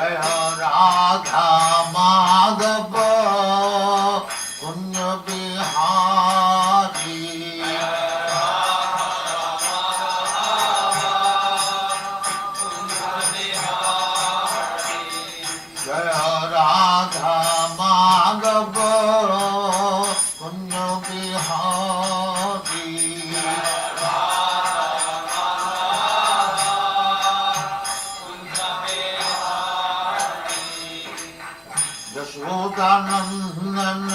जय राधा माधव कुंज बिहारी जय राधा माधव कुंज बिहारी यशोदानंदन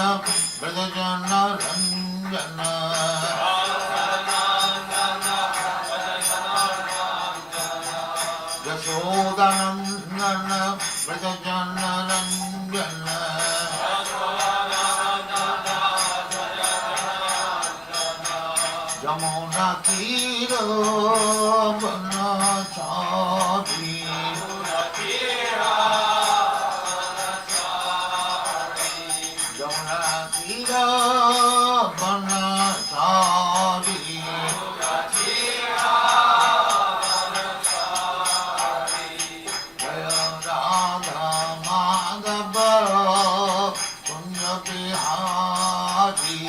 ब्रजजन रंजन यशोदानंदन ब्रजजन रंजन यमुना तीर बनचारी यमुना तीर बनचारी जय राधा माधव कुंज बिहारी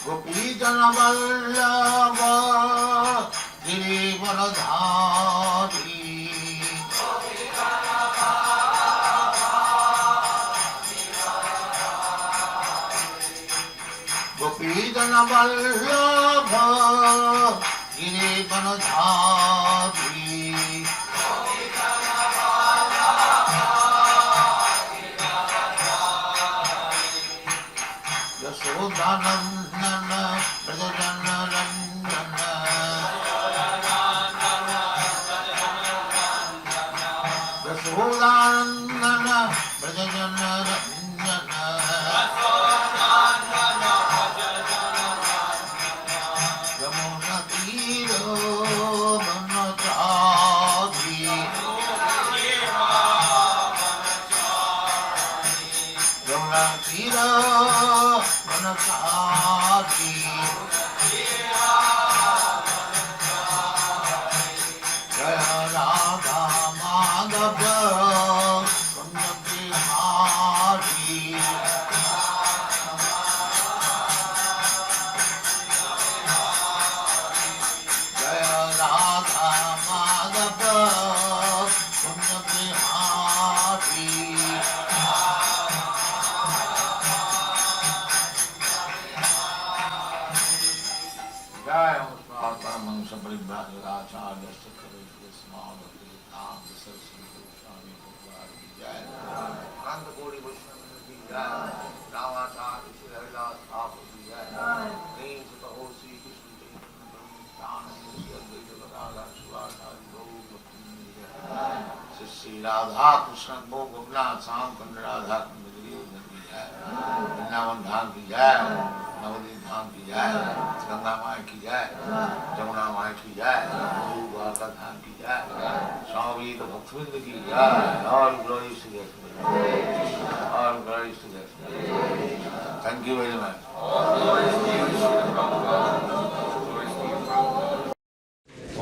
गोपी जन वल्लभ गिरिवरधारी गोपी जन वल्लभ गिरिवरधारी यशोदानंदन ब्रजजन रंजन यशोदानंदन ब्रजजन रंजन यमुना तीर बनचारी यमुना तीर बनचारी जय राधा माधव कुंज बिहारी जय राधा माधव कुंज बिहारी जय परमहंस परिव्राजकाचार्य सरस्वती जय अनंत कोटि वैष्णव की जय रामाचार्य श्री हरिदास ठाकुर की जय प्रेम से कहो श्री कृष्ण श्री राधा कृष्ण को गोपनाथ श्याम कुंड राधा कुंड की जय वृंदावन धाम की जय नवदीप धाम की जय गंगा माई की जय जमुना माई की जय द्वारका धाम की जय स्वामी भक्तवृंद की जय और ग्लोरी टू और glory to thank you very much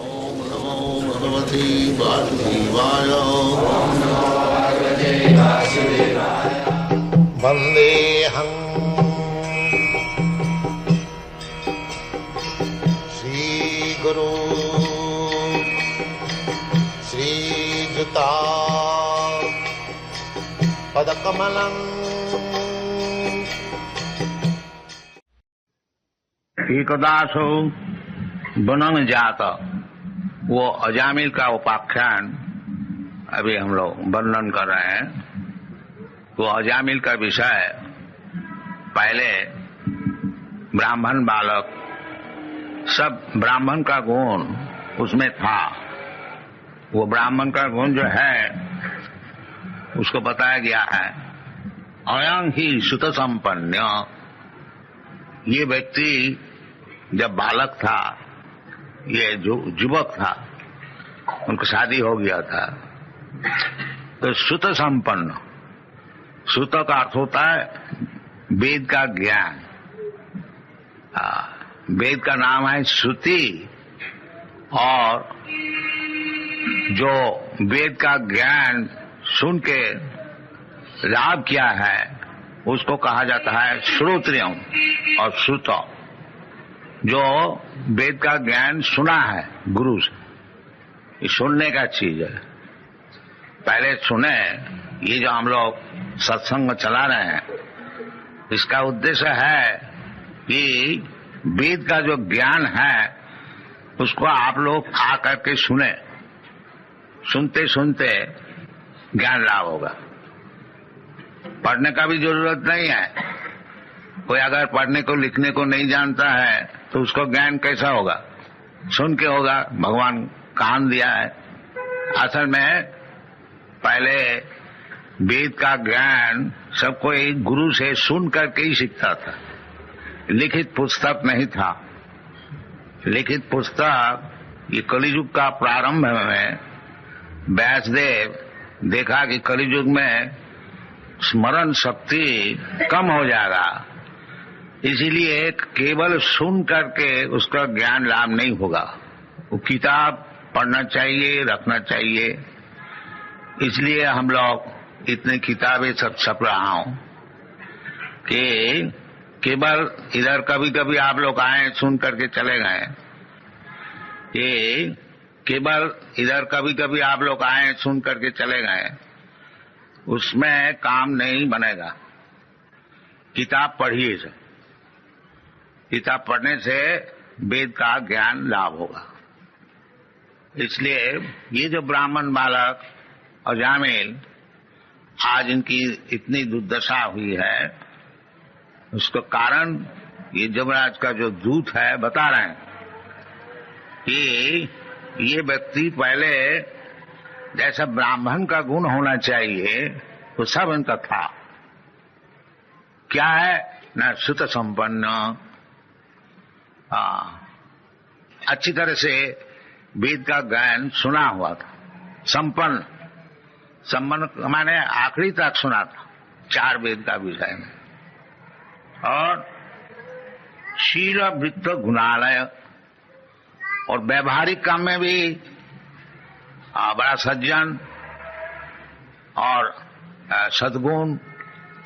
ओम नमो भगवते वासुदेवाय वंदेहं गुरु श्रीयुता पदकमलं एकदासो बनंग जात वो अजामिल का उपाख्यान अभी हम लोग वर्णन कर रहे हैं। वो अजामिल का विषय पहले ब्राह्मण बालक सब ब्राह्मण का गुण उसमें था। वो ब्राह्मण का गुण जो है उसको बताया गया है अयं ही सुत संपन्न। ये व्यक्ति जब बालक था, ये युवक था, उनकी शादी हो गया था, तो सुत संपन्न, सुत का अर्थ होता है वेद का ज्ञान। वेद का नाम है श्रुति, और जो वेद का ज्ञान सुन के लाभ किया है उसको कहा जाता है श्रोत्रियम और श्रुतो। जो वेद का ज्ञान सुना है गुरु से, ये सुनने का चीज है। पहले सुने, ये जो हम लोग सत्संग चला रहे हैं, इसका उद्देश्य है कि वेद का जो ज्ञान है उसको आप लोग आ करके सुने, सुनते सुनते ज्ञान लाभ होगा। पढ़ने का भी जरूरत नहीं है। कोई अगर पढ़ने को लिखने को नहीं जानता है तो उसको ज्ञान कैसा होगा? सुन के होगा। भगवान कान दिया है। असल में पहले वेद का ज्ञान सब कोई गुरु से सुन करके ही सीखता था। लिखित पुस्तक नहीं था। लिखित पुस्तक, ये कलियुग का प्रारंभ में व्यासदेव देखा कि कलियुग में स्मरण शक्ति कम हो जाएगा, इसीलिए केवल सुन करके उसका ज्ञान लाभ नहीं होगा। वो किताब पढ़ना चाहिए, रखना चाहिए। इसलिए हम लोग इतनी किताबें सब छप रहा हूं कि केवल इधर कभी कभी आप लोग आए सुन करके चले गए, ये केवल इधर कभी कभी आप लोग आए सुन करके चले गए, उसमें काम नहीं बनेगा। किताब पढ़िए से, किताब पढ़ने से वेद का ज्ञान लाभ होगा। इसलिए ये जो ब्राह्मण बालक और जामिल आज इनकी इतनी दुर्दशा हुई है, उसका कारण ये जमराज का जो दूत है बता रहे हैं कि ये व्यक्ति पहले जैसा ब्राह्मण का गुण होना चाहिए वो सब इनका था। क्या है? न सुत संपन्न, अच्छी तरह से वेद का ज्ञान सुना हुआ था। संपन्न, संपन्न माने आखिरी तक सुना था 4 वेद का विषय में। और शील वृत्त गुणालय, और व्यवहारिक काम में भी बड़ा सज्जन और सद्गुण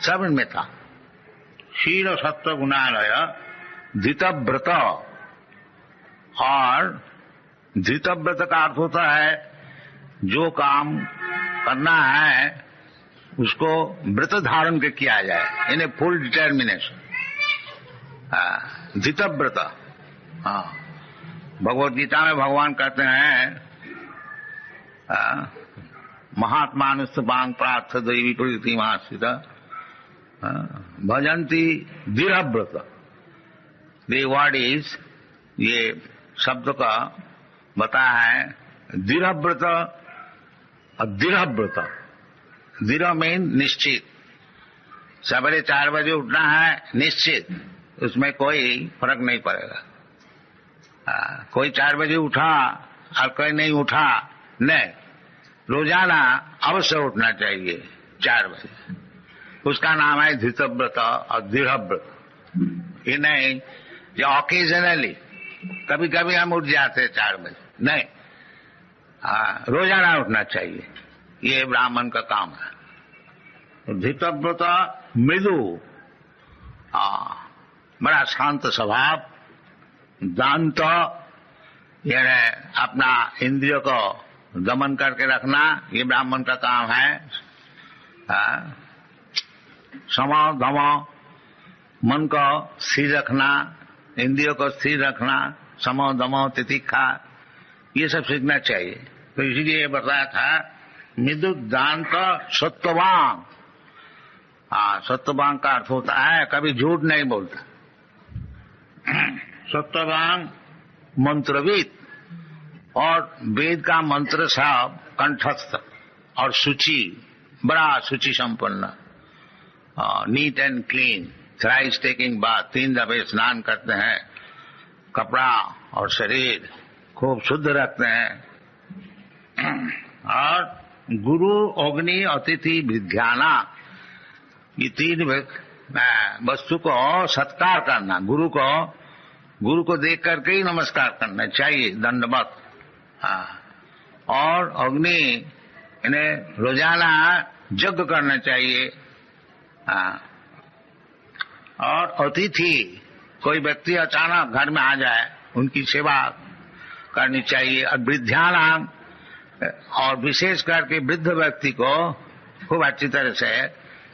सब इनमें था। शील सत्व गुणालय धृतव्रत, और धृतव्रत का अर्थ होता है जो काम करना है उसको व्रत धारण के किया जाए, यानी फुल डिटर्मिनेशन। धृतव्रत, भगवद गीता में भगवान कहते हैं महात्मानुस्तुपांग प्रार्थ दैवी प्रकृति महास्थित भजंती दृढ़व्रत। द वर्ड इज, ये शब्द का बता है दृढ़व्रत और दृढ़व्रत। दृढ़ मीन निश्चित, सवेरे 4 बजे उठना है निश्चित, उसमें कोई फर्क नहीं पड़ेगा। कोई 4 बजे उठा और कोई नहीं उठा, नहीं, रोजाना अवश्य उठना चाहिए 4 बजे। उसका नाम है धृतव्रत और दृढ़व्रत। ये नहीं जो ऑकेजनली कभी कभी हम उठ जाते 4 बजे, नहीं, रोजाना उठना चाहिए। ये ब्राह्मण का काम है। धृतव्रत मृदु, बड़ा शांत स्वभाव, दांत, यानी अपना इंद्रिय को दमन करके रखना, ये ब्राह्मण का काम है। सम धम, मन को स्थिर रखना, इंद्रियों को स्थिर रखना, सम दम तितिक्षा, ये सब सीखना चाहिए। तो इसीलिए बताया था मृदु दांत सत्ववान। सत्ववान का अर्थ होता है कभी झूठ नहीं बोलता। सत्ववान मंत्रविद, और वेद का मंत्र सब कंठस्थ और शुचि, बड़ा शुचि संपन्न, neat and clean, thrice taking bath, 3 दफे स्नान करते हैं, कपड़ा और शरीर खूब शुद्ध रखते हैं, और गुरु अग्नि अतिथि विद्याना, ये 3 वस्तु को सत्कार करना, गुरु को गुरु को देख करके ही नमस्कार करना चाहिए, दंडवत। हाँ, और अग्नि इन्हें रोजाना यज्ञ करना चाहिए। हाँ, और अतिथि कोई व्यक्ति अचानक घर में आ जाए उनकी सेवा करनी चाहिए। और वृद्धानाम, और विशेष करके वृद्ध व्यक्ति को खूब अच्छी तरह से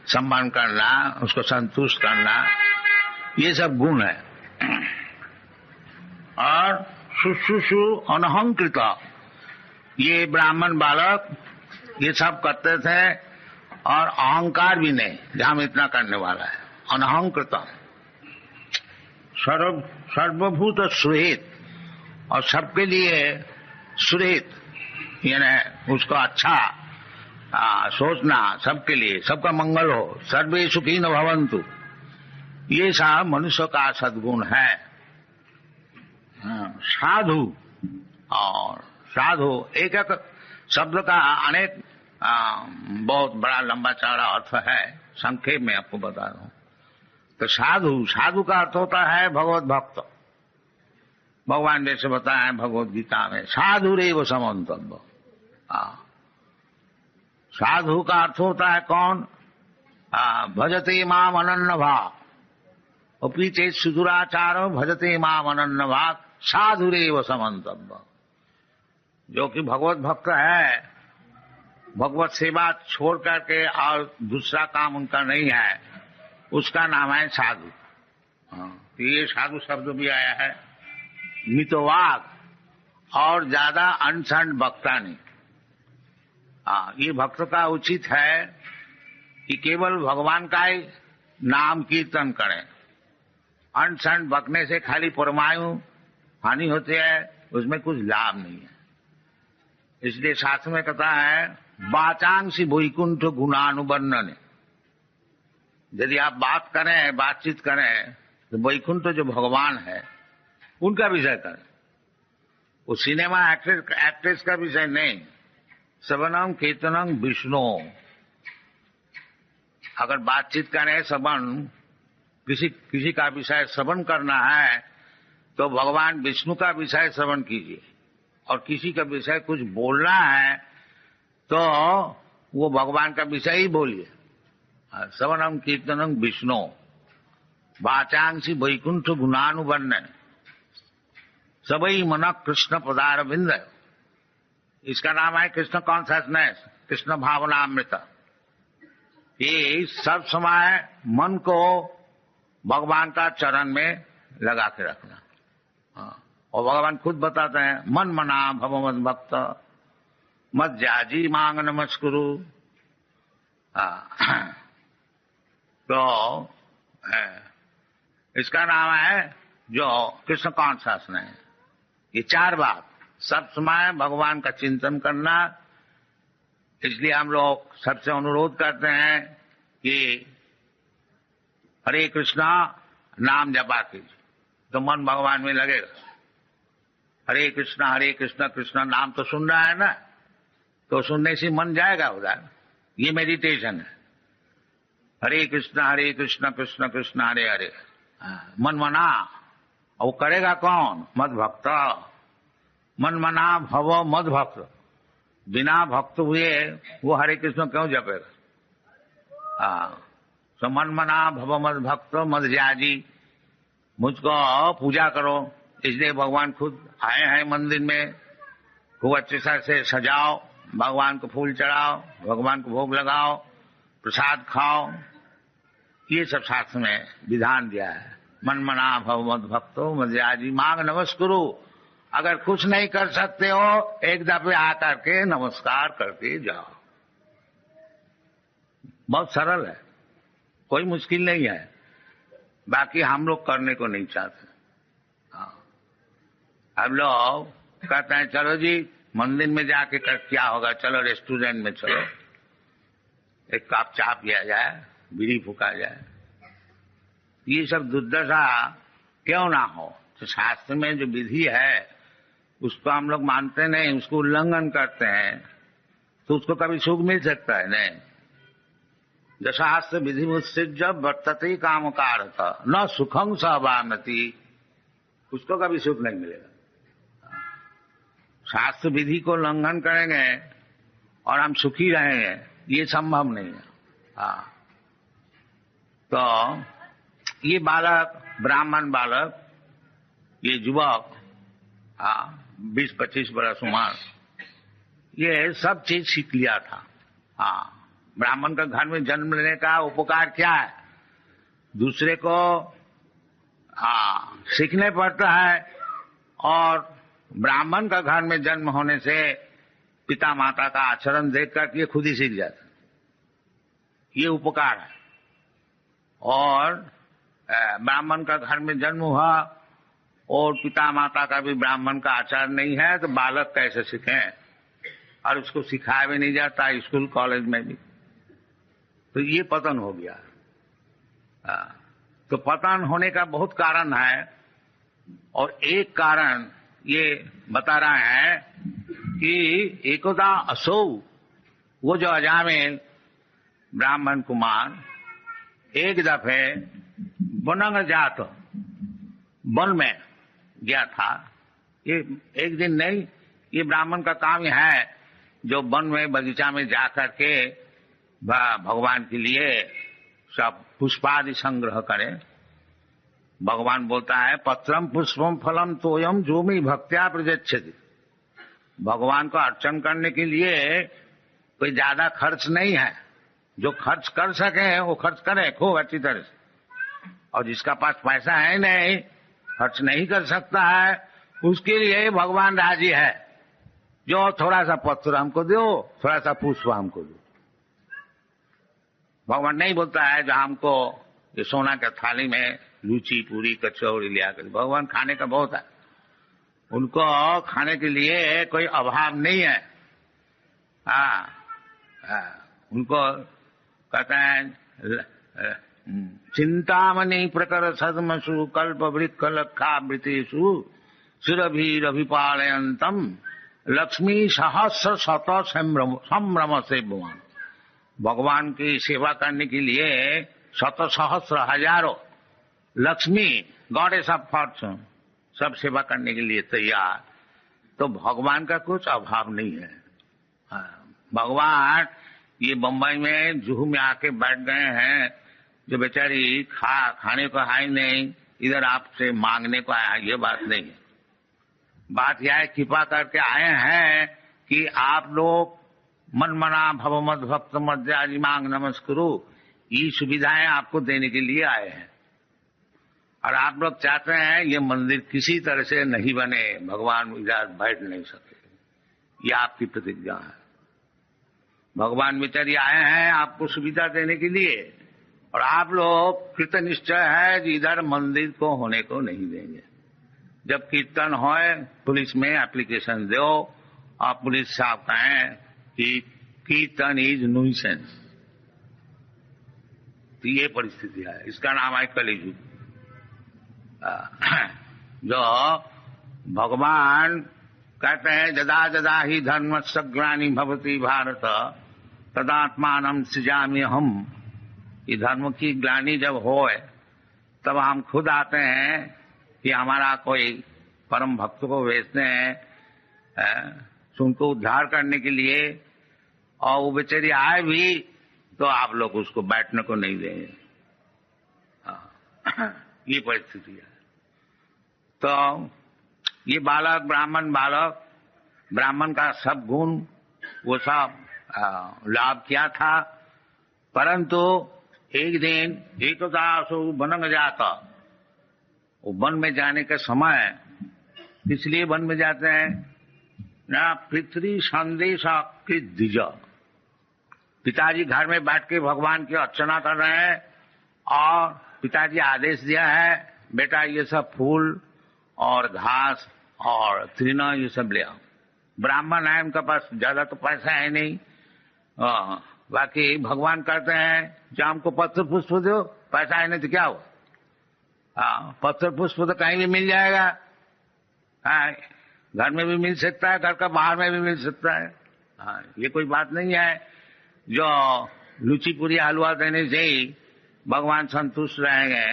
सम्मान करना, उसको संतुष्ट करना, ये सब गुण है। और शुश्रूषु अनहंकृत, ये ब्राह्मण बालक ये सब करते थे और अहंकार भी नहीं, जहां हम इतना करने वाला है। अनहंकृत, सर्वभूत सुहित, और सबके लिए सुहित, यानी उसको अच्छा सोचना, सबके लिए सबका मंगल हो। सर्वे सुखी न भवन्तु, ये सब मनुष्य का सद्गुण है। साधु, और साधु एक एक शब्द का अनेक बहुत बड़ा लंबा चौड़ा अर्थ है, संक्षेप में आपको बता रहा हूं। तो साधु, साधु का अर्थ होता है भगवत भक्त। भगवान जैसे बताया है भगवत गीता में, साधु रेव समन्तव्य। साधु का अर्थ होता है कौन? भजते माम अनन्य भाव, और पीछे सुदुराचार भजते माम अनन्य भाव, साधु रेव समन्तव्य। जो कि भगवत भक्त है, भगवत सेवा छोड़ करके और दूसरा काम उनका नहीं है, उसका नाम है साधु। तो ये साधु शब्द भी आया है। मितवाग, और ज्यादा अनशन बकता नहीं। ये भक्त का उचित है कि केवल भगवान का ही नाम कीर्तन करें। अनशन बकने से खाली परमायु हानि होती है, उसमें कुछ लाभ नहीं है। इसलिए शास्त्र में कहता है वाचांसी वैकुंठ गुणानुवर्णन। यदि आप बात करें, बातचीत करें, तो वैकुंठ जो भगवान है उनका विषय करें। वो सिनेमा एक्ट्रेस का विषय नहीं। श्रवणम कीर्तनम विष्णु। अगर बातचीत करें, श्रवण, किसी का विषय श्रवण करना है तो भगवान विष्णु का विषय श्रवण कीजिए। और किसी का विषय कुछ बोलना है तो वो भगवान का विषय ही बोलिए। श्रवणम कीर्तनम विष्णु, वाचांसी वैकुंठ गुणानुवर्णन, सबई मन कृष्ण पदारविंद। इसका नाम है कृष्ण कॉन्शसनेस, कृष्ण भावनामृत। ये सब समय मन को भगवान का चरण में लगा के रखना। और भगवान खुद बताते हैं मन मना भव मद भक्त मत जाजी मांग नमस्कुरु। तो इसका नाम है जो कृष्ण कॉन्शसनेस। ये चार बात, सब समय भगवान का चिंतन करना। इसलिए हम लोग सबसे अनुरोध करते हैं कि हरे कृष्णा नाम जपा कीजिए तो मन भगवान में लगेगा। हरे कृष्णा कृष्णा नाम तो सुन रहा है ना, तो सुनने से मन जाएगा उधर। ये मेडिटेशन है। हरे कृष्णा कृष्णा कृष्णा हरे हरे, मन मना। और वो करेगा कौन? मद भक्त। मन मना भव मद भक्त। बिना भक्त हुए वो हरे कृष्ण क्यों जपेगा? तो मन मना भव मद भक्त मद ज्याजी, मुझको पूजा करो। इसलिए भगवान खुद आए हैं मंदिर में। खूब अच्छे से सजाओ, भगवान को फूल चढ़ाओ, भगवान को भोग लगाओ, प्रसाद खाओ। ये सब शास्त्र में विधान दिया है। मन मना भव मद भक्तो मद्याजी मांग नमस्कुरु। अगर कुछ नहीं कर सकते हो, एक दफे आकर के नमस्कार करके जाओ। बहुत सरल है, कोई मुश्किल नहीं है। बाकी हम लोग करने को नहीं चाहते। अब लोग कहते हैं चलो जी मंदिर में जाके क्या होगा, चलो रेस्टोरेंट में चलो, एक कप चाय पिया जाए, बीड़ी फूका जाए। ये सब दुर्दशा क्यों ना हो? तो शास्त्र में जो विधि है उसको हम लोग मानते नहीं, उसको उल्लंघन करते हैं, तो उसको कभी सुख मिल सकता है? नहीं। दशास्त्र विधि मुत्सृज्य वर्तते काम कारक न सुखं सहवानति। उसको कभी सुख नहीं मिलेगा। शास्त्र विधि को उल्लंघन करेंगे और हम सुखी रहेंगे, ये संभव नहीं है। हाँ, तो ये बालक, ब्राह्मण बालक, ये युवक, 20-25 बरस उम्र, ये सब चीज सीख लिया था। हाँ, ब्राह्मण का घर में जन्म लेने का उपकार क्या है? दूसरे को सीखने पड़ता है, और ब्राह्मण का घर में जन्म होने से पिता माता का आचरण देख कर ये खुद ही सीख जाता है। ये उपकार है। और ब्राह्मण का घर में जन्म हुआ और पिता माता का भी ब्राह्मण का आचार नहीं है, तो बालक कैसे सीखे? और उसको सिखाया भी नहीं जाता स्कूल कॉलेज में भी, तो ये पतन हो गया। तो पतन होने का बहुत कारण है, और एक कारण ये बता रहे हैं कि एकदा असौ, वो जो अजामिल ब्राह्मण कुमार एक दफे बनंग जात, वन में गया था। ये एक दिन नहीं, ये ब्राह्मण का काम है जो वन में बगीचा में जा करके भगवान के लिए सब पुष्पादि संग्रह करे। भगवान बोलता है पत्रम पुष्पम फलम तोयम जो मी भक्त्या प्रजच्छति। भगवान को अर्चन करने के लिए कोई ज्यादा खर्च नहीं है, जो खर्च कर सके वो खर्च करे खूब अच्छी तरह से, और जिसका पास पैसा है नहीं, खर्च नहीं कर सकता है, उसके लिए भगवान राजी है। जो थोड़ा सा पत्र हमको दो, थोड़ा सा पुष्प हमको दो। भगवान नहीं बोलता है जो हमको ये सोना के थाली में लूची पूरी कचौड़ी लिया कर। भगवान खाने का बहुत है, उनको खाने के लिए कोई अभाव नहीं है। उनको कहते हैं चिंतामणि प्रकर सदमसु कल्प वृक्ष लक्षा वृतेषु सुरभिरभिपालयन्तम लक्ष्मी सहस्र शत संभ्रम से भगवान। भगवान की सेवा करने के लिए शत सहस्र हजारों लक्ष्मी, गॉडेस ऑफ फॉर्चून, सब सेवा करने के लिए तैयार। तो भगवान का कुछ अभाव नहीं है। भगवान ये बम्बई में जुहू में आके बैठ गए हैं, जो बेचारी खाने को है नहीं, इधर आपसे मांगने को आया, ये बात नहीं है। बात यह है कृपा करके आए हैं कि आप लोग मन मना भव मद भक्त मध्याजी मांग नमस्कुरु, ये सुविधाएं आपको देने के लिए आए हैं। और आप लोग चाहते हैं ये मंदिर किसी तरह से नहीं बने, भगवान इधर बैठ नहीं सके, ये आपकी प्रतिज्ञा है। भगवान बेचारी आए हैं आपको सुविधा देने के लिए, और आप लोग कृत निश्चय है कि इधर मंदिर को होने को नहीं देंगे। जब कीर्तन होए पुलिस में एप्लीकेशन दो, और पुलिस साहब कहें कि कीर्तन इज न्यूसेंस, तो ये परिस्थिति है। इसका नाम है कलियुग। जो भगवान कहते हैं जदा जदा ही धर्म सग्लानि भवति भारत तदात्मानं सृजामि हम। ये धर्म की ग्लानि जब होए तब हम खुद आते हैं कि हमारा कोई परम भक्त को भेजते हैं उनको उद्धार करने के लिए, और वो बेचारी आए भी तो आप लोग उसको बैठने को नहीं देंगे। ये परिस्थिति है। तो ये बालक बालक ब्राह्मण का सब गुण वो सब लाभ किया था, परंतु एक दिन एकदासु बनंग जाता, वो वन में जाने के समय इसलिए वन में जाते हैं ना, पितृ संदेश द्विज। पिताजी घर में बैठ के भगवान की अर्चना कर रहे हैं, और पिताजी आदेश दिया है बेटा ये सब फूल और घास और तृण ये सब ले आओ। ब्राह्मण है, उनका पास ज्यादा तो पैसा है नहीं, बाकी भगवान कहते हैं जो हमको पत्र पुष्प दो, पैसा है नहीं तो क्या हो, पत्र पुष्प तो कहीं भी मिल जाएगा। घर में भी मिल सकता है, घर का बाहर में भी मिल सकता है। ये कोई बात नहीं है जो लुची पूरी हलवा देने से ही भगवान संतुष्ट रहेंगे,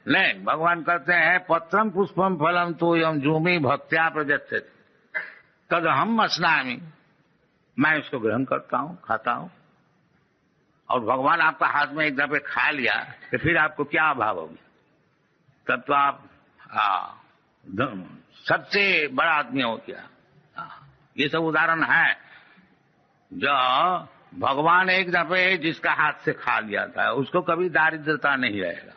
नहीं, भगवान कहते हैं पत्रम पुष्पम फलम तो यम जूमी भक्त्या प्रजत्य तद हम अस्नामी, मैं इसको ग्रहण करता हूं, खाता हूं। और भगवान आपका हाथ में एक दफे खा लिया तो फिर आपको क्या अभाव होगी? तब तो आप सबसे बड़ा आदमी हो गया। ये सब उदाहरण है जो भगवान एक दफे जिसका हाथ से खा लिया था उसको कभी दारिद्रता नहीं रहेगा।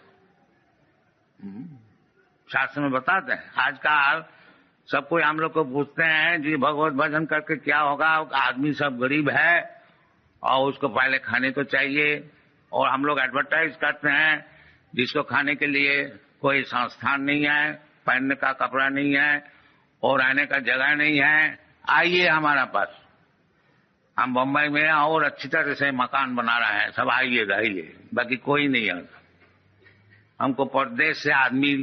शास्त्र में बताते हैं। आजकल सब कोई हम लोग को पूछते हैं जी भगवत भजन करके क्या होगा, आदमी सब गरीब है और उसको पहले खाने को चाहिए, और हम लोग एडवर्टाइज करते हैं जिसको खाने के लिए कोई संस्थान नहीं है, पहनने का कपड़ा नहीं है और रहने का जगह नहीं है, आइए हमारा पास, हम बम्बई में और अच्छी तरह से मकान बना रहे हैं, सब आइए आइए। बाकी कोई नहीं आता, हमको परदेश से आदमी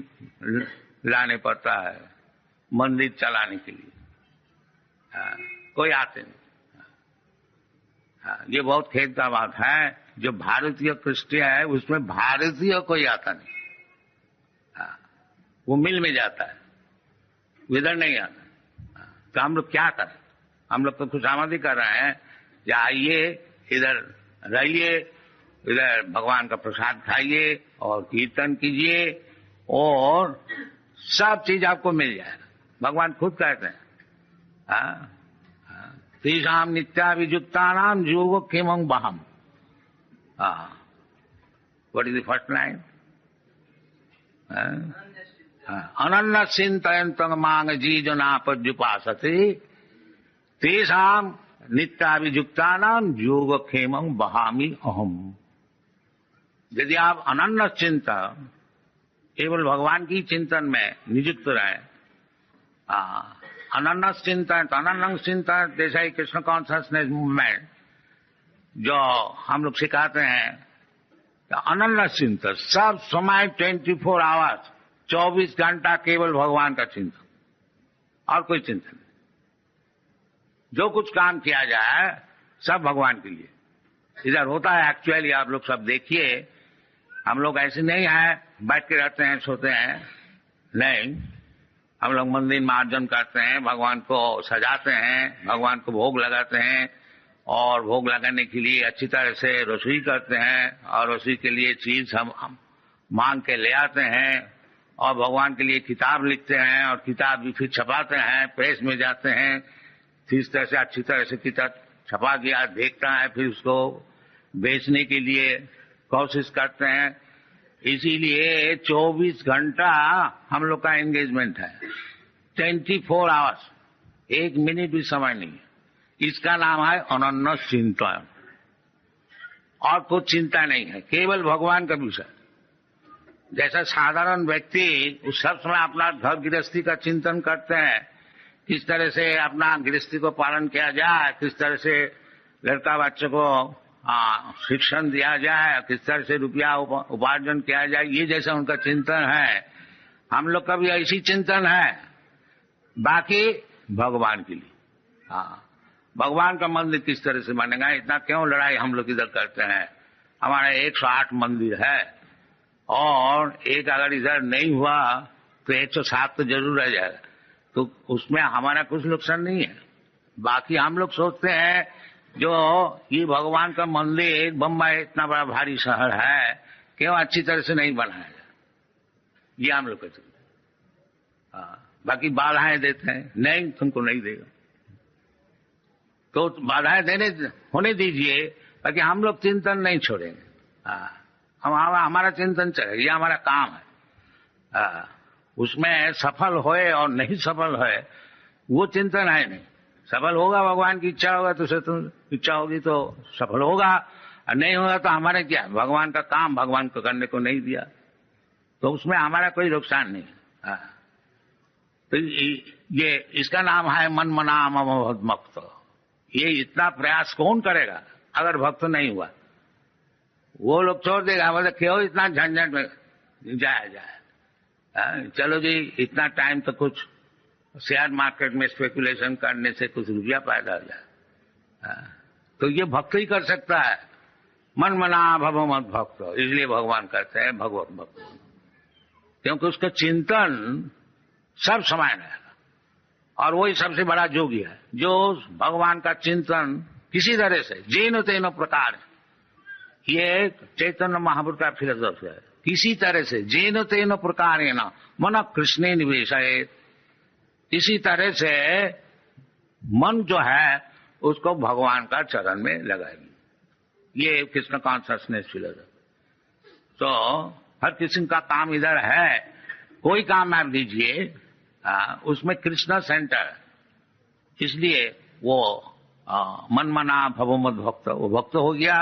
लाने पड़ता है मंदिर चलाने के लिए। कोई आते नहीं। ये बहुत खेद का बात है, जो भारतीय क्रिश्चियन है उसमें भारतीय कोई आता नहीं। वो मिल में जाता है, इधर नहीं आता। तो हम लोग क्या करें? हम लोग तो खुशामदी कर रहे हैं, आइए इधर रहिए, इधर भगवान का प्रसाद खाइए और कीर्तन कीजिए और सब चीज आपको मिल जाएगा। भगवान खुद कहते हैं तेषाम नित्याभियुक्तानाम योग किमं बहम। What is the first line? अनन्य चिंतयन्तं मांग जीजनापद्युपासते तेषाम नित्याभियुक्तानाम योग क्षेमं बहामि अहम। यदि आप अनन्य चिंतन, केवल भगवान की चिंतन में नियुक्त रहे, अनन्य चिंतन, अनन्य चिंतन जैसा ही कृष्ण कॉन्शियसनेस मूवमेंट जो हम लोग सिखाते हैं, अनन्य चिंतन सब समय 24 आवर्स 24 घंटा केवल भगवान का चिंतन और कोई चिंतन नहीं। जो कुछ काम किया जाए सब भगवान के लिए इधर होता है। एक्चुअली आप लोग सब देखिए, हम लोग ऐसे नहीं है बैठ के रहते हैं सोते हैं, नहीं, हम लोग मंदिर में अर्चन करते हैं, भगवान को सजाते हैं, भगवान को भोग लगाते हैं और भोग लगाने के लिए अच्छी तरह से रसोई करते हैं और रसोई के लिए चीज हम मांग के ले आते हैं और भगवान के लिए किताब लिखते हैं और किताब भी फिर छपाते हैं, प्रेस में जाते हैं, इस तरह से अच्छी तरह से किताब छपा दिया, देखता है, फिर उसको बेचने के लिए कोशिश करते हैं। इसीलिए 24 घंटा हम लोग का एंगेजमेंट है, 24 आवर्स, एक मिनट भी समय नहीं है। इसका नाम है अनन्य चिंतन, और कुछ चिंता नहीं है, केवल भगवान का विषय। जैसा साधारण व्यक्ति उस सब समय अपना घर गृहस्थी का चिंतन करते हैं, किस तरह से अपना गृहस्थी को पालन किया जाए, किस तरह से लड़का बच्चे को शिक्षण दिया जाए, किस तरह से रुपया उपार्जन किया जाए, ये जैसा उनका चिंतन है, हम लोग का भी ऐसी चिंतन है। बाकी भगवान के लिए, भगवान का मंदिर किस तरह से बनेगा, इतना क्यों लड़ाई हम लोग इधर करते हैं। हमारा 108 मंदिर है और एक अगर इधर नहीं हुआ तो 107 तो जरूर रह जाएगा, तो उसमें हमारा कुछ नुकसान नहीं है। बाकी हम लोग सोचते हैं जो ये भगवान का मंदिर, बम्बई इतना बड़ा भारी शहर है, क्यों अच्छी तरह से नहीं बनाया जाए, ये हम लोग कहते हैं। बाकी बाधाएं देते हैं, नहीं तुमको नहीं देगा, तो बाधाएं देने होने दीजिए, बाकी हम लोग चिंतन नहीं छोड़ेंगे। हमारा चिंतन चले, ये हमारा काम है। उसमें सफल होए और नहीं सफल होए वो चिंतन है नहीं। सफल होगा भगवान की इच्छा होगा तो तुम इच्छा होगी तो सफल होगा, और नहीं होगा तो हमारे क्या, भगवान का काम भगवान को करने को नहीं दिया, तो उसमें हमारा कोई नुकसान नहीं है। तो ये इसका नाम है मन मना मम भक्त। ये इतना प्रयास कौन करेगा अगर भक्त नहीं हुआ? वो लोग छोड़ देगा, बोले क्यों इतना झंझट में जाया जाए, चलो जी इतना टाइम तो कुछ शेयर मार्केट में स्पेकुलेशन करने से कुछ रुपया पैदा हो जाए। तो ये भक्त ही कर सकता है, मन मना भव मत भक्त, इसलिए भगवान कहते हैं भगवत भक्त। क्योंकि उसका चिंतन सब समय रहेगा। और वही सबसे बड़ा योगी है जो भगवान का चिंतन किसी तरह से जेन तेन प्रकार, ये चैतन्य महापुरुष का फिलोसॉफी है, किसी तरह से जेन तेन प्रकार न मन कृष्ण निवेश, इसी तरह से मन जो है उसको भगवान का चरण में लगाएंगे। ये कृष्ण कॉन्शसनेस फिलोसॉफी। तो हर किसी का काम इधर है, कोई काम आप दीजिए उसमें कृष्ण सेंटर, इसलिए वो मन मना भवमत भक्त, वो भक्त हो गया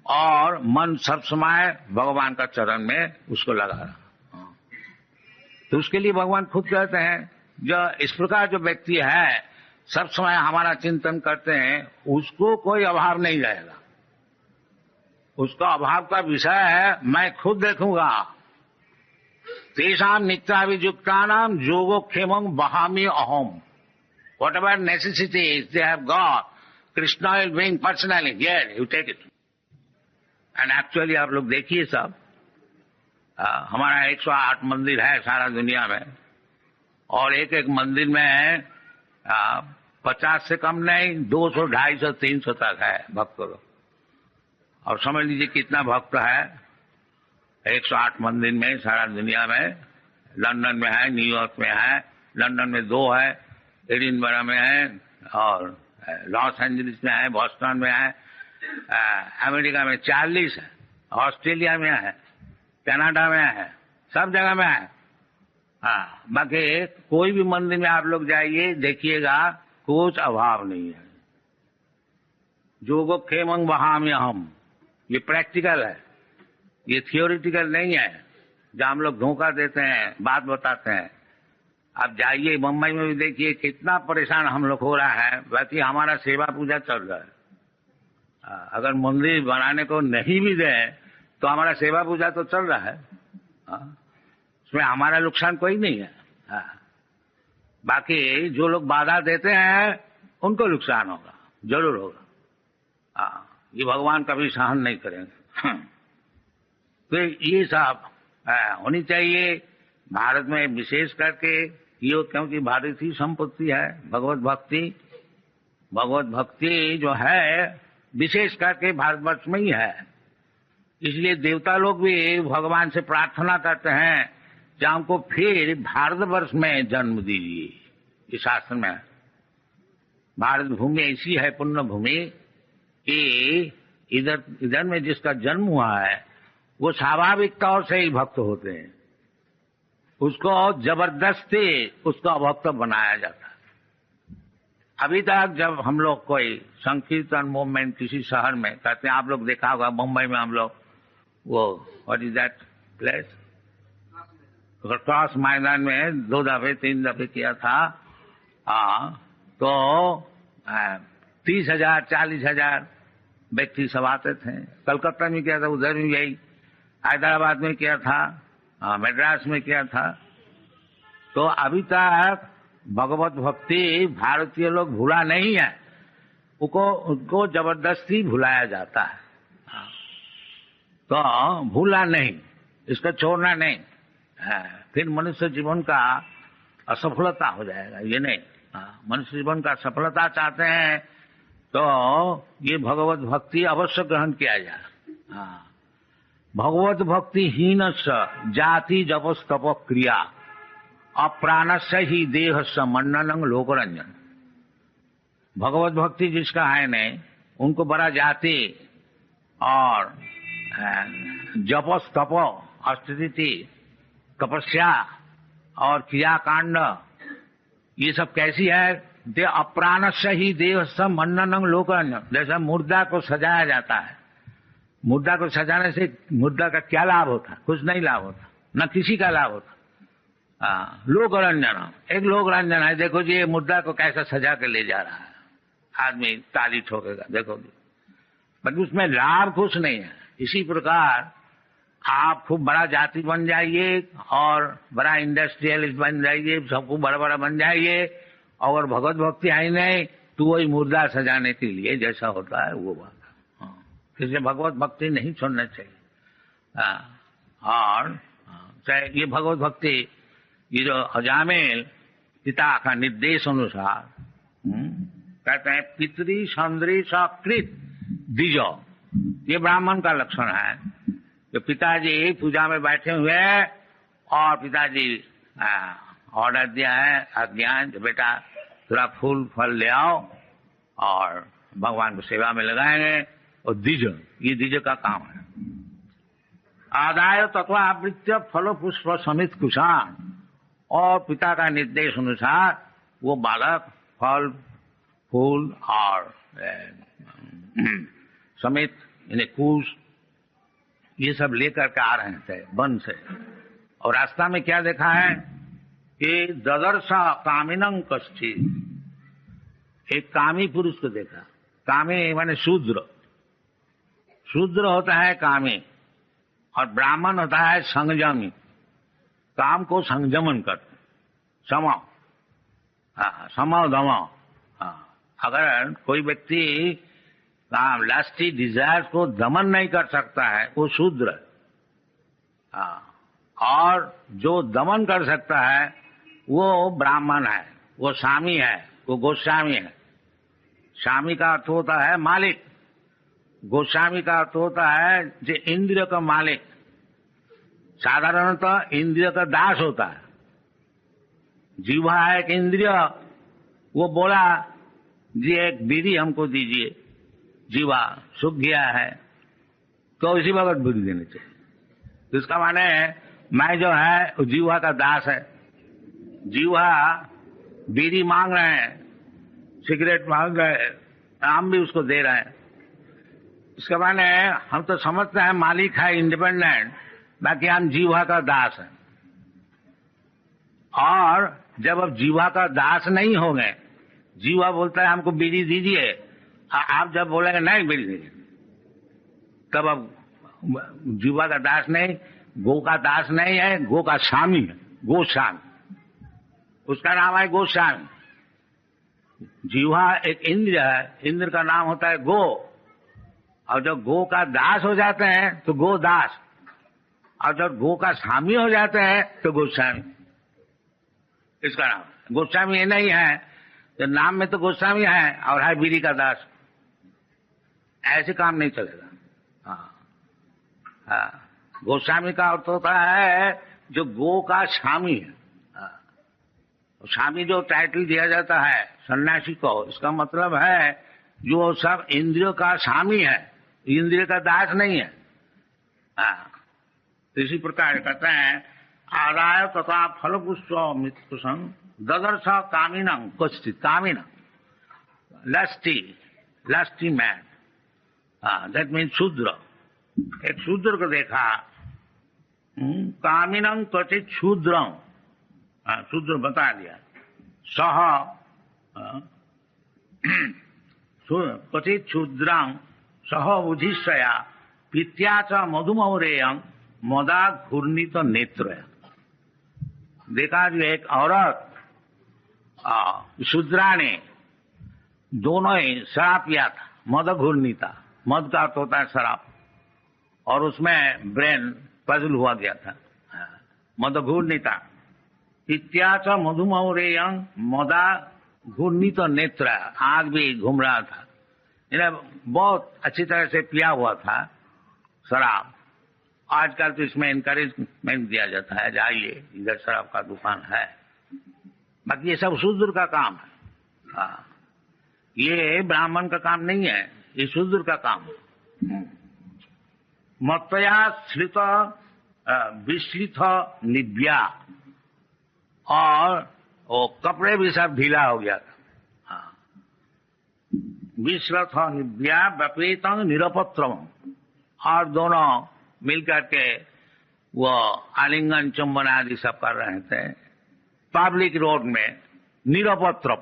और मन सब समय भगवान का चरण में उसको लगा रहा। तो उसके लिए भगवान खुद कहते हैं जो इस प्रकार जो व्यक्ति है सब समय हमारा चिंतन करते हैं, उसको कोई अभाव नहीं रहेगा। उसका अभाव का विषय है मैं खुद देखूंगा। तेषाम नित्याभियुक्तानाम योगोक्षेमं वहामि अहम, whatever necessities they have got, Krishna will bring personally, here you take it. And actually आप लोग देखिए सब, हमारा 108 मंदिर है सारा दुनिया में, और एक एक मंदिर में 50 से कम नहीं 200, 250, 300 तक है भक्त लोग। और समझ लीजिए कितना भक्त है 108 मंदिर में सारा दुनिया में। लंदन में है, न्यूयॉर्क में है, लंदन में 2 है, एडिनबरा में है, और लॉस एंजलिस में है, बॉस्टन में है, अमेरिका में 40 है, ऑस्ट्रेलिया में है, कनाडा में है, सब जगह में है। हाँ, बाकी कोई भी मंदिर में आप लोग जाइए देखिएगा कुछ अभाव नहीं है। योगोक्षेमं वहामि अहम, ये प्रैक्टिकल है, ये थियोरिटिकल नहीं है जहां हम लोग धोखा देते हैं, बात बताते हैं। आप जाइए मुंबई में भी देखिए कितना परेशान हम लोग हो रहा है, बाकी हमारा सेवा पूजा चल रहा है। अगर मंदिर बनाने को नहीं भी दे तो हमारा सेवा पूजा तो चल रहा है, उसमें हमारा नुकसान कोई नहीं है। बाकी जो लोग बाधा देते हैं उनको नुकसान होगा, जरूर होगा। ये भगवान कभी सहन नहीं करेंगे। तो ये सब होनी चाहिए भारत में, विशेष करके ये, क्योंकि भारतीय संपत्ति है भगवत भक्ति। भगवत भक्ति जो है विशेष करके भारतवर्ष में ही है, इसलिए देवता लोग भी भगवान से प्रार्थना करते हैं कि हमको फिर भारतवर्ष में जन्म दीजिए। इस शास्त्र में भारत भूमि ऐसी है पुण्य भूमि कि इधर में जिसका जन्म हुआ है वो स्वाभाविक तौर से ही भक्त होते हैं, उसको जबरदस्ती उसका भक्त बनाया जाता है। अभी तक जब हम लोग कोई संकीर्तन मूवमेंट किसी शहर में करते हैं, आप लोग देखा होगा मुंबई में हम लोग वो what is that place, cross मैदान में 2 दफे 3 दफे किया था। तो 30,000 40,000 व्यक्ति सब आते थे। कलकत्ता में किया था, उधर भी यही, हैदराबाद में किया था, मद्रास में किया था। तो अभी तक भगवत भक्ति भारतीय लोग भूला नहीं है, उनको जबरदस्ती भुलाया जाता है। तो भूला नहीं, इसको छोड़ना नहीं, फिर मनुष्य जीवन का असफलता हो जाएगा। ये नहीं, मनुष्य जीवन का सफलता चाहते हैं तो ये भगवत भक्ति अवश्य ग्रहण किया जाए। भगवत भक्ति हीन जाति जपस तप क्रिया अप्राणस्य ही देह समन्नन लोकरंजन। भगवत भक्ति जिसका है नहीं, उनको बड़ा जाति और जपस तप अस्थिति तपस्या और क्रियाकांड, ये सब कैसी है? दे अप्राणस्य ही देह समन्नन लोकरंजन। जैसा मुर्दा को सजाया जाता है, मुर्दा को सजाने से मुर्दा का क्या लाभ होता? कुछ नहीं लाभ होता, न किसी का लाभ होता। लोकरंजन, एक लोक रंजन है। देखो जी ये मुर्दा को कैसा सजा के ले जा रहा है, आदमी ताली ठोकेगा देखोगे, पर उसमें लाभ कुछ नहीं है। इसी प्रकार आप खूब बड़ा जाति बन जाइए और बड़ा इंडस्ट्रियलिस्ट बन जाइए, सबको बड़ा बड़ा बन जाइए, और भगवत भक्ति आई नहीं तो वही मुर्दा सजाने के लिए जैसा होता है वो बात। इसलिए भगवत भक्ति नहीं छोड़ना चाहिए। और ये भगवत भक्ति, ये जो अजामिल पिता का निर्देश अनुसार कहते हैं पितरी संदरी सकृत द्विजो, ये ब्राह्मण का लक्षण है कि पिताजी पूजा में बैठे हुए हैं और पिताजी ऑर्डर दिया है, आज्ञा, बेटा थोड़ा फूल फल ले आओ और भगवान को सेवा में लगाएंगे। और द्विज, ये द्विज का काम है। आदाय तत्व आवृत्य फल पुष्प समित कुशान, और पिता का निर्देश अनुसार वो बालक फल फूल और समित इन्हें कुश ये सब लेकर के आ रहे थे वन से। और रास्ता में क्या देखा है कि ददर्शा कामिनं कश्चित्, एक कामी पुरुष को देखा। कामी माने शूद्र, शूद्र होता है कामी और ब्राह्मण होता है संयमी, काम को संयमन करते, समाओ, समाओ दमाओ। अगर कोई व्यक्ति काम लास्टी डिजायर को दमन नहीं कर सकता है वो शूद्र है, और जो दमन कर सकता है वो ब्राह्मण है, वो स्वामी है, वो गोस्वामी है। स्वामी का अर्थ होता है मालिक, गोस्वामी का अर्थ होता है जो इंद्रिय का मालिक। साधारणतः इंद्रिय का दास होता है। जीवा है एक इंद्रिय, वो बोला जी एक बीड़ी हमको दीजिए, जीवा सूख गया है तो इसी वक्त बीड़ी देनी चाहिए। तो इसका माने मैं जो है जीवा का दास है। जीवा बीड़ी मांग रहे हैं, सिगरेट मांग रहे हैं, हम भी उसको दे रहे हैं। इसके माने हम तो समझते हैं मालिक है इंडिपेंडेंट, बाकी हम जीवा का दास हैं। और जब अब जीवा का दास नहीं होंगे, जीवा बोलता है हमको बीड़ी दीजिए, आप जब बोलेंगे नहीं बीड़ी दीजिए, तब अब जीवा का दास नहीं, गो का दास नहीं है, गो का स्वामी है, गोस्वामी, उसका नाम है गोस्वामी। जीवा एक इंद्र है, इंद्र का नाम होता है गो, और जब गो का दास हो जाते हैं तो गोदास, और जब गो का स्वामी हो जाते हैं तो गोस्वामी, इसका नाम। गोस्वामी ये नहीं है तो नाम में तो गोस्वामी है और है बीड़ी का दास, ऐसे काम नहीं चलेगा। गोस्वामी का अर्थ होता है जो गो का स्वामी है। स्वामी जो टाइटल दिया जाता है सन्यासी को, इसका मतलब है जो सब इंद्रियों का स्वामी है, इंद्रिय का दास नहीं है। इसी प्रकार कहते हैं आदाय तथा फल पुष्प ददर्श कामिनं कश्चित्, कामिनं लस्टी मैन, दैट मीन शूद्र। एक शूद्र को देखा, कामिनं क्वचित् शूद्रं, शूद्र बता दिया, सह क्वचित् शूद्रं सह उधिष्ठया पित्या च मधुमौरेयं मदा घूर्णित नेत्र। देखा जो एक औरत शूद्रा ने दोनों ही शराब पिया था, मद घूर्णिता, मद का अर्थ होता है शराब, और उसमें ब्रेन पजल हुआ गया था, मद घूर्णिता। पित्याच मधुमौरेयं मदा घूर्णित नेत्र, आग भी घूम रहा था, इन्हें बहुत अच्छी तरह से पिया हुआ था शराब। आजकल तो इसमें इनकरेजमेंट दिया जाता है, जाइए इधर शराब का दुकान है, बाकी ये सब शूद्र का काम है। ये ब्राह्मण का काम नहीं है, ये शूद्र का काम है। मत्तया श्रित विश्लित निव्या, और वो कपड़े भी सब ढीला हो गया था। विश्लित निव्या व्यपेतं निरपत्रम, और दोनों मिलकर के वो आलिंगन चुंबन आदि सब कर रहे थे पब्लिक रोड में, निरपत्र,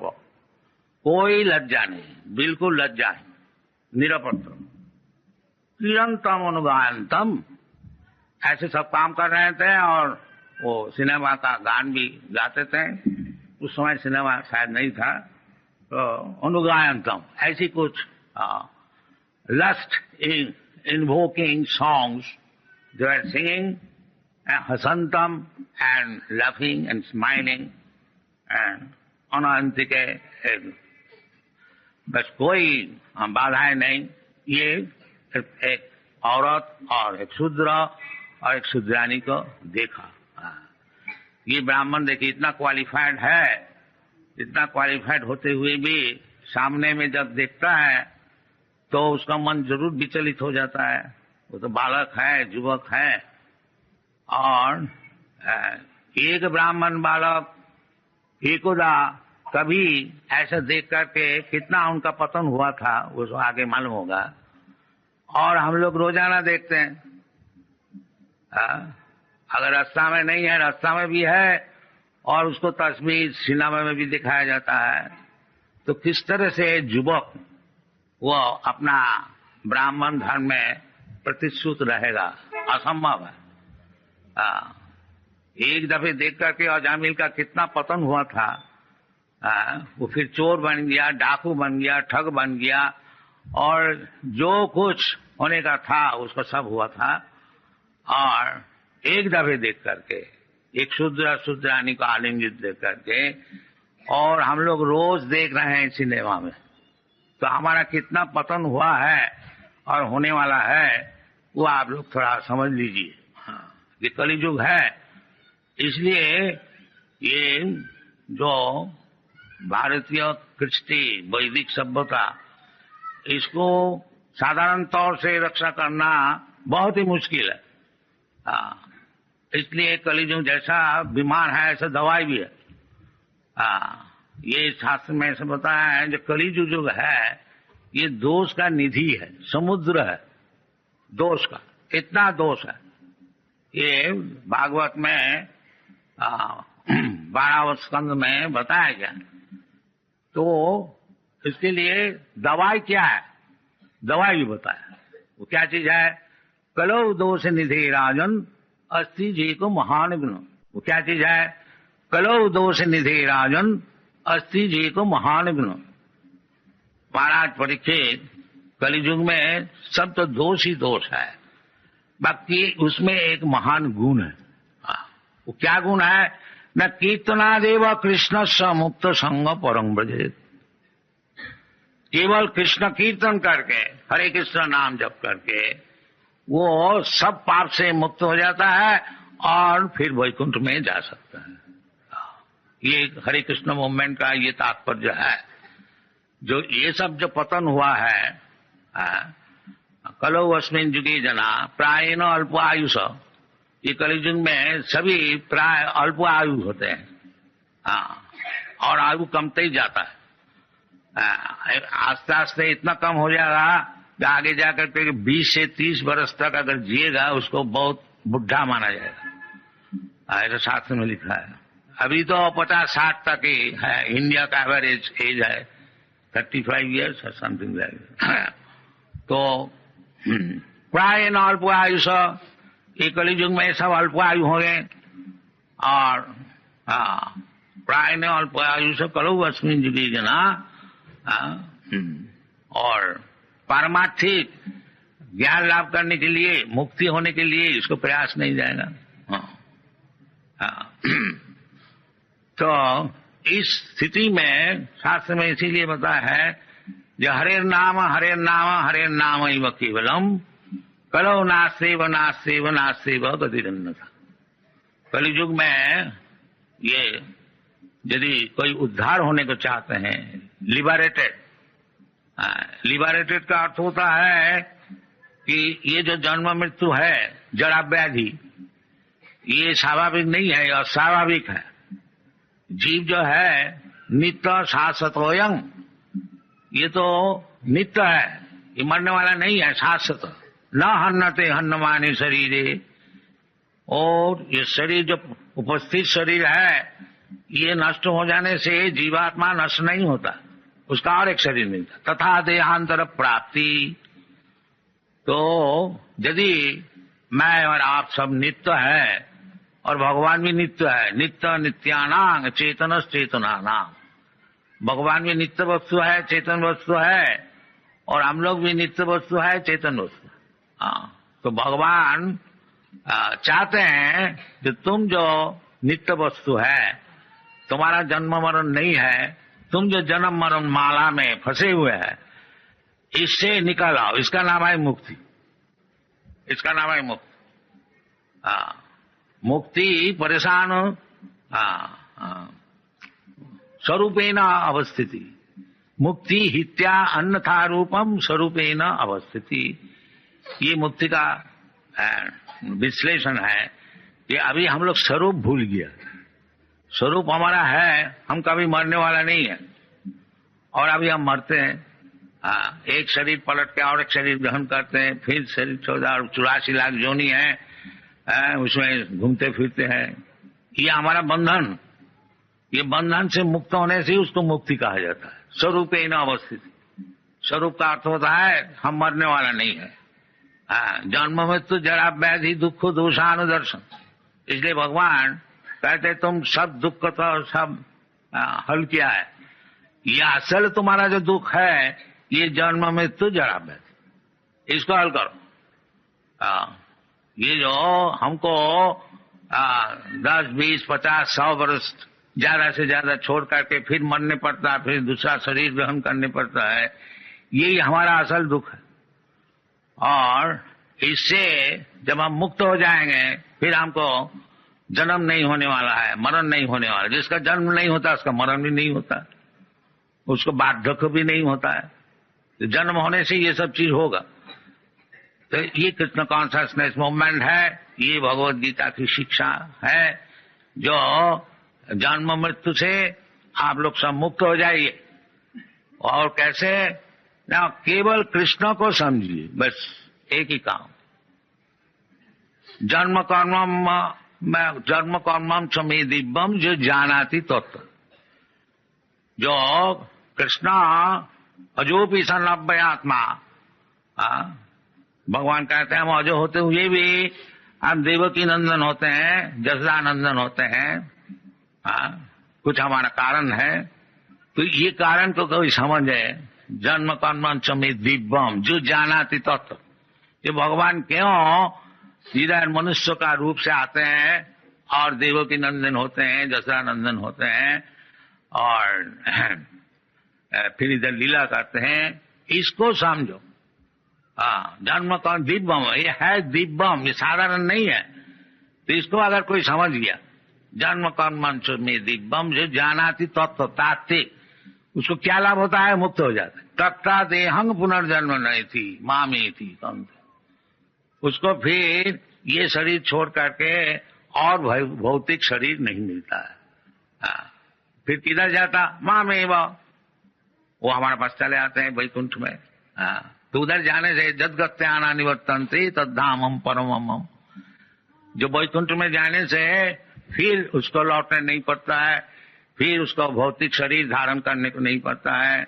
कोई लज्जा नहीं, बिल्कुल लज्जा नहीं, निरपत्र। किरंतम अनुगायंतम, ऐसे सब काम कर रहे थे, और वो सिनेमा का गान भी गाते थे। उस समय सिनेमा शायद नहीं था, तो अनुगायंतम ऐसी कुछ lust invoking songs they were singing हसंतम and laughing and smiling and अनंतिके, बस कोई बाधाएं नहीं। ये एक औरत और एक शूद्र और एक शूद्रानी को देखा। ये ब्राह्मण देखिए इतना क्वालिफाइड है, इतना क्वालिफाइड होते हुए भी सामने में जब देखता है तो उसका मन जरूर विचलित हो जाता है। वो तो बालक है, युवक है, और एक ब्राह्मण बालक एकोदा कभी ऐसा देख करके कितना उनका पतन हुआ था उसको आगे मालूम होगा। और हम लोग रोजाना देखते हैं, अगर रास्ता में नहीं है, रास्ता में भी है, और उसको तस्वीर सिनेमा में भी दिखाया जाता है, तो किस तरह से युवक वो अपना ब्राह्मण धर्म में प्रतिष्ठित रहेगा, असंभव है। एक दफे देख करके अजामिल का कितना पतन हुआ था। वो फिर चोर बन गया, डाकू बन गया, ठग बन गया, और जो कुछ होने का था उसको सब हुआ था। और एक दफे देख करके एक शूद्रानी को आलिंगित देख करके, और हम लोग रोज देख रहे हैं सिनेमा में, तो हमारा कितना पतन हुआ है और होने वाला है वो आप लोग थोड़ा समझ लीजिए। ये कलियुग है, इसलिए ये जो भारतीय कृष्टि वैदिक सभ्यता, इसको साधारण तौर से रक्षा करना बहुत ही मुश्किल है। इसलिए कलियुग जैसा बीमार है ऐसा दवाई भी है। ये शास्त्र में ऐसा बताया है जो कलियुग जो है ये दोष का निधि है, समुद्र है दोष का, इतना दोष है। ये भागवत में 12वें स्कंद में बताया गया। तो इसके लिए दवाई क्या है, दवाई भी बताया। वो क्या चीज है? कलो दोष निधि राजन अस्ति जी को महान गुण। वो क्या चीज है? कलो दोष निधि राजन अस्ति जी को महान गुण। महाराज परीक्षित, कलियुग में सब तो दोष ही दोष है, बाकी उसमें एक महान गुण है। वो क्या गुण है? न कीर्तनादेव कृष्ण स मुक्त संग परम ब्रजेत। केवल कृष्ण कीर्तन करके, हरे कृष्ण नाम जप करके वो सब पाप से मुक्त हो जाता है और फिर वैकुंठ में जा सकता है। ये हरे कृष्ण मूवमेंट का ये तात्पर्य है। जो ये सब जो पतन हुआ है, कलो अस्मिन् युगे जना प्रायेण अल्प आयुष, ये कलियुग में सभी प्राय अल्प आयु होते हैं। और आयु कमते ही जाता है। आस्ते आस्ते इतना कम हो जाएगा कि आगे जाकर के 20 से 30 वर्ष तक अगर जिएगा उसको बहुत बुढ़ा माना जाएगा। ऐसा शास्त्र में लिखा है। अभी तो 50-60 तक ही है, इंडिया का एवरेज एज है 35 ईयर्स और समथिंग लाइक। तो प्रायेण अल्प आयुष, ये कलियुग में सब अल्प आयु हो गए। और प्रायेण अल्प आयुष कलो अस्मिन् युगे जना, और पारमार्थिक ज्ञान लाभ करने के लिए, मुक्ति होने के लिए इसको प्रयास नहीं जाएगा। तो इस स्थिति में शास्त्र में इसीलिए बताया है जो हरे नाम हरे नाम हरे नाम एव केवलम कलो नास्तेव नास्तेव नास्तेव गतिरन्यथा। कलियुग में ये यदि कोई उद्धार होने को चाहते हैं, लिबरेटेड, लिबरेटेड का अर्थ होता है कि ये जो जन्म मृत्यु है, जड़ा व्याधि, ये स्वाभाविक नहीं है, अस्वाभाविक है। जीव जो है नित्य शाश्वतोयं, ये तो नित्य है, ये मरने वाला नहीं है, शाश्वत। न हन्नते हन्नमाने शरीरे, और ये शरीर जो उपस्थित शरीर है ये नष्ट हो जाने से जीवात्मा नष्ट नहीं होता, उसका और एक शरीर मिलता। तथा देहांतर प्राप्ति। तो यदि मैं और आप सब नित्य है और भगवान भी नित्य है, नित्य नित्यानांग चेतन चेतनानाम, भगवान भी नित्य वस्तु है, चेतन वस्तु है, और हम लोग भी नित्य वस्तु है, चेतन वस्तु। हाँ, तो भगवान चाहते हैं कि तुम जो नित्य वस्तु है, तुम्हारा जन्म मरण नहीं है, तुम जो जन्म मरण माला में फंसे हुए हैं, इससे निकल आओ। इसका नाम है मुक्ति, इसका नाम है मुक्ति। मुक्ति परेशान स्वरूपेण अवस्थिति, मुक्ति हित्या अन्यथा रूपम स्वरूपेण अवस्थिति। ये मुक्ति का विश्लेषण है कि अभी हम लोग स्वरूप भूल गया। स्वरूप हमारा है, हम कभी मरने वाला नहीं है, और अभी हम मरते हैं। एक शरीर पलट के और एक शरीर ग्रहण करते हैं, फिर शरीर 84 लाख योनि है, उसमें घूमते फिरते हैं। ये हमारा बंधन, ये बंधन से मुक्त होने से उसको मुक्ति कहा जाता है। स्वरूपेण अवस्थिति, स्वरूप का अर्थ होता है हम मरने वाला नहीं है। जन्म मृत्यु जरा व्याधि दुख दोषानुदर्शन, इसलिए भगवान कहते तुम सब दुख तो सब हल किया है। ये असल तुम्हारा जो दुख है ये जन्म मृत्यु जरा व्याधि, इसको हल करो। ये जो हमको 10, 20, 50, 100 वर्ष ज्यादा से ज्यादा छोड़ करके फिर मरने पड़ता है, फिर दूसरा शरीर ग्रहण करने पड़ता है, यही हमारा असल दुख है। और इससे जब हम मुक्त हो जाएंगे फिर हमको जन्म नहीं होने वाला है, मरण नहीं होने वाला। जिसका जन्म नहीं होता उसका मरण भी नहीं होता, उसको बार्धक्य भी नहीं होता है। तो जन्म होने से ये सब चीज होगा। तो ये कृष्ण कॉन्शसनेस मूवमेंट है, ये भगवद गीता की शिक्षा है, जो जन्म मृत्यु से आप लोग सब मुक्त हो जाइए। और कैसे ना, केवल कृष्ण को समझिए, बस एक ही काम। जन्म कर्मम चमे दिव्यम जो जानाति तत्व। जो कृष्ण अजोपी सन अव्ययात्मा, भगवान कहते हैं हम अजो होते हुए भी हम देवकी नंदन होते हैं, जसदा नंदन होते हैं। कुछ हमारा कारण है, तो ये कारण को कोई समझे। जन्म कर्म चमे दिव्यम जो जानाति तत्व। ये भगवान क्यों इधर मनुष्य का रूप से आते हैं और देवकी नंदन होते हैं, जसदा नंदन होते हैं, और फिर इधर लीला करते हैं, इसको समझो। जन्म कर्म दिव्यम, ये है दिव्यम, ये साधारण नहीं है। तो इसको अगर कोई समझ गया, जन्म कर्म में दिव्यम जो जानाति तत्व तात्विक, उसको क्या लाभ होता है? मुक्त हो जाता है। तत्ता देहंग पुनर्जन्म नहीं थी मामी थी कम। उसको फिर ये शरीर छोड़ करके और भौतिक शरीर नहीं मिलता है। फिर किधर जाता? मामे वो हमारे पास चले आते हैं वैकुंठ में। तो उधर जाने से जदगत्याना निवर्तन्ते तद्धामम परमम, जो वैकुंठ में जाने से फिर उसको लौटने नहीं पड़ता है, फिर उसको भौतिक शरीर धारण करने को नहीं पड़ता है,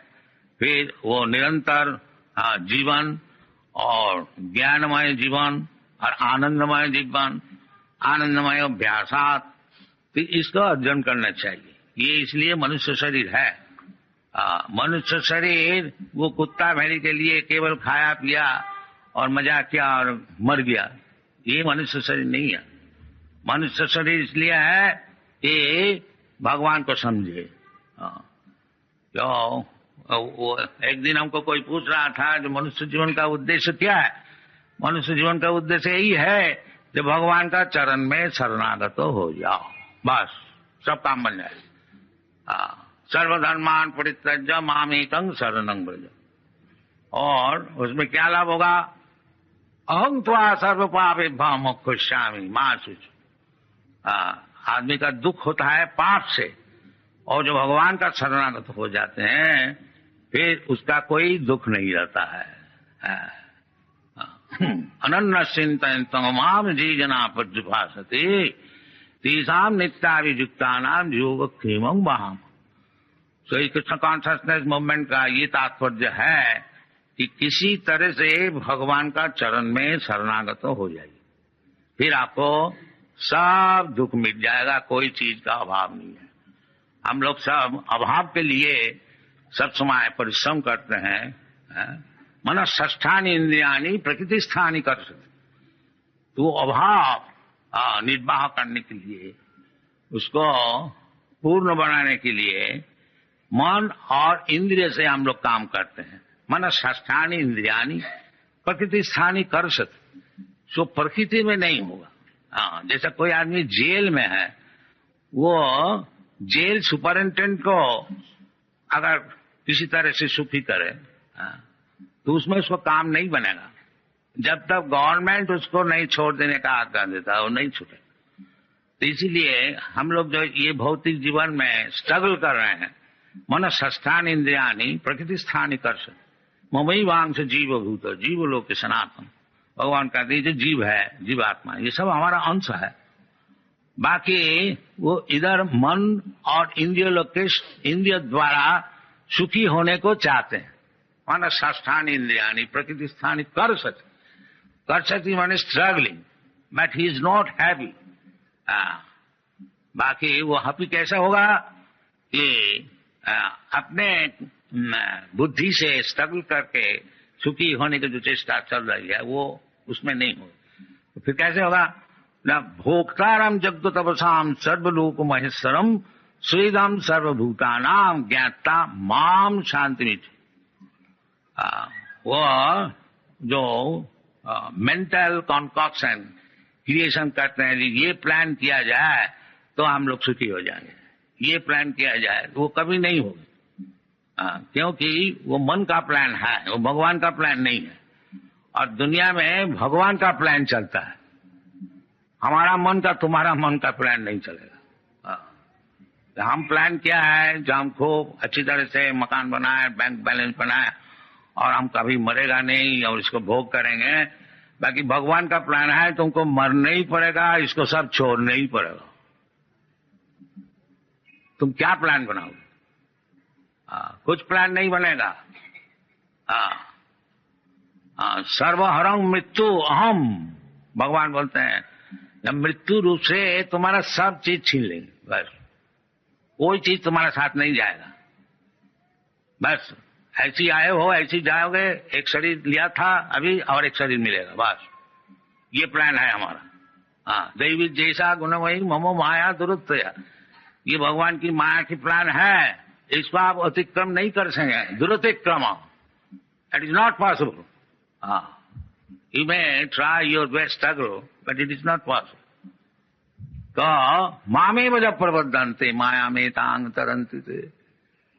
फिर वो निरंतर जीवन और ज्ञानमय जीवन और आनंदमय जीवन, आनंदमय अभ्यासात, तो इसको अर्जन करना चाहिए। ये इसलिए मनुष्य शरीर है। मनुष्य शरीर वो कुत्ता भेड़ी के लिए केवल खाया पिया और मजा किया और मर गया, ये मनुष्य शरीर नहीं है। मनुष्य शरीर इसलिए है कि भगवान को समझे। तो वो एक दिन हमको कोई पूछ रहा था जो मनुष्य जीवन का उद्देश्य क्या है? मनुष्य जीवन का उद्देश्य यही है कि भगवान का चरण में शरणागत हो जाओ, बस सब काम बन जाए। सर्वधर्मान परित्यज्य मामेकं शरणं व्रज। और उसमें क्या लाभ होगा? अहं त्वा सर्व पापेभ्यो मोक्षयिष्यामि मा शुचि। आदमी का दुख होता है पाप से, और जो भगवान का शरणागत हो जाते हैं फिर उसका कोई दुख नहीं रहता है। अनन्य चिंतन माम जी जना पर्युपासते तेषां नित्याभियुक्तानां योगक्षेमं वहाम। तो इस कृष्ण कॉन्शसनेस मूवमेंट का ये तात्पर्य है कि किसी तरह से भगवान का चरण में शरणागत हो जाइए, फिर आपको सब दुख मिट जाएगा, कोई चीज का अभाव नहीं है। हम लोग सब अभाव के लिए सब समय परिश्रम करते हैं। मन षष्ठानि इंद्रियानि प्रकृति स्थानी कर सकते। तो अभाव निर्वाह करने के लिए, उसको पूर्ण बनाने के लिए मन और इंद्रिय से हम लोग काम करते हैं। मन षष्ठानि इंद्रियानि प्रकृति स्थानी कर्षत, सो प्रकृति में नहीं होगा। जैसा कोई आदमी जेल में है, वो जेल सुपरिंटेंडेंट को अगर किसी तरह से सुखी करे तो उसमें उसको काम नहीं बनेगा। जब तक गवर्नमेंट उसको नहीं छोड़ देने का आज्ञा देता वो नहीं छूटे। तो इसीलिए हम लोग जो ये भौतिक जीवन में स्ट्रगल कर रहे हैं, मन षष्ठानि इंद्रियानि प्रकृति स्थानी कर्ष ममई वांश जीव भूत जीव लोक सनातन। भगवान कहते हैं जो जीव है, जीवात्मा, ये सब हमारा अंश है। बाकी वो इधर मन और इंद्रिय लोक के इंद्रिय द्वारा सुखी होने को चाहते हैं। मन षष्ठानि इंद्रियानि प्रकृति स्थानी कर्षति, कर्षति माने struggling, but he is not happy. बाकी वो हैप्पी कैसा होगा कि अपने बुद्धि से स्ट्रगल करके सुखी होने की जो चेष्टा चल रही है वो उसमें नहीं होगी। तो फिर कैसे होगा? न भोक्तारम जगतपसाम सर्वलोक महेश्वरम स्वेदम सर्वभूतानाम ज्ञाता माम शांति। वो जो मेंटल कॉन्कॉक्शन क्रिएशन करते हैं, ये प्लान किया जाए तो हम लोग सुखी हो जाएंगे, ये प्लान किया जाए तो वो कभी नहीं होगी। क्योंकि वो मन का प्लान है, वो भगवान का प्लान नहीं है। और दुनिया में भगवान का प्लान चलता है, हमारा मन का, तुम्हारा मन का प्लान नहीं चलेगा। तो हम प्लान क्या है, जो हम खूब अच्छी तरह से मकान बनाए, बैंक बैलेंस बनाए और हम कभी मरेगा नहीं और इसको भोग करेंगे। बाकी भगवान का प्लान है तुमको मरना ही पड़ेगा, इसको सब छोड़ना ही पड़ेगा। तुम क्या प्लान बनाओगे? कुछ प्लान नहीं बनेगा। सर्वहरं मृत्यु अहम, भगवान बोलते हैं जब मृत्यु रूप से तुम्हारा सब चीज छीन लेंगे, बस कोई चीज तुम्हारा साथ नहीं जाएगा। बस ऐसी आए हो ऐसी जाओगे, एक शरीर लिया था अभी और एक शरीर मिलेगा, बस ये प्लान है हमारा। दैवी जैसा गुणमयी ममो माया दुरुत्तया, ये भगवान की माया की प्लान है, इसको आप अतिक्रम नहीं कर सकेंगे। दुरुतिक्रम it is not possible. You may try your best struggle but it is not possible. तो मामे वजह प्रबद्धन्ते माया में तांग तरंती थे।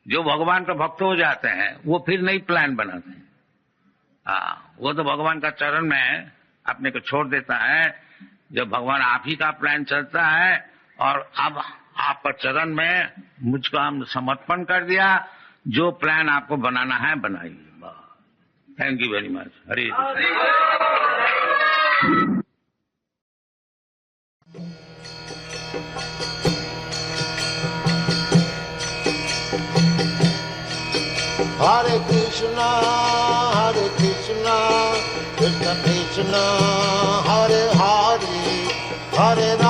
जो भगवान का भक्त हो जाते हैं वो फिर नई प्लान बनाते हैं। वो तो भगवान का चरण में अपने को छोड़ देता है। जब भगवान आप ही का प्लान चलता है और अब आपका चरण में मुझको हम समर्पण कर दिया, जो प्लान आपको बनाना है बनाइए। Thank you very much. Hare Hare Krishna, Krishna Krishna, Hare Hare, Hare Rama.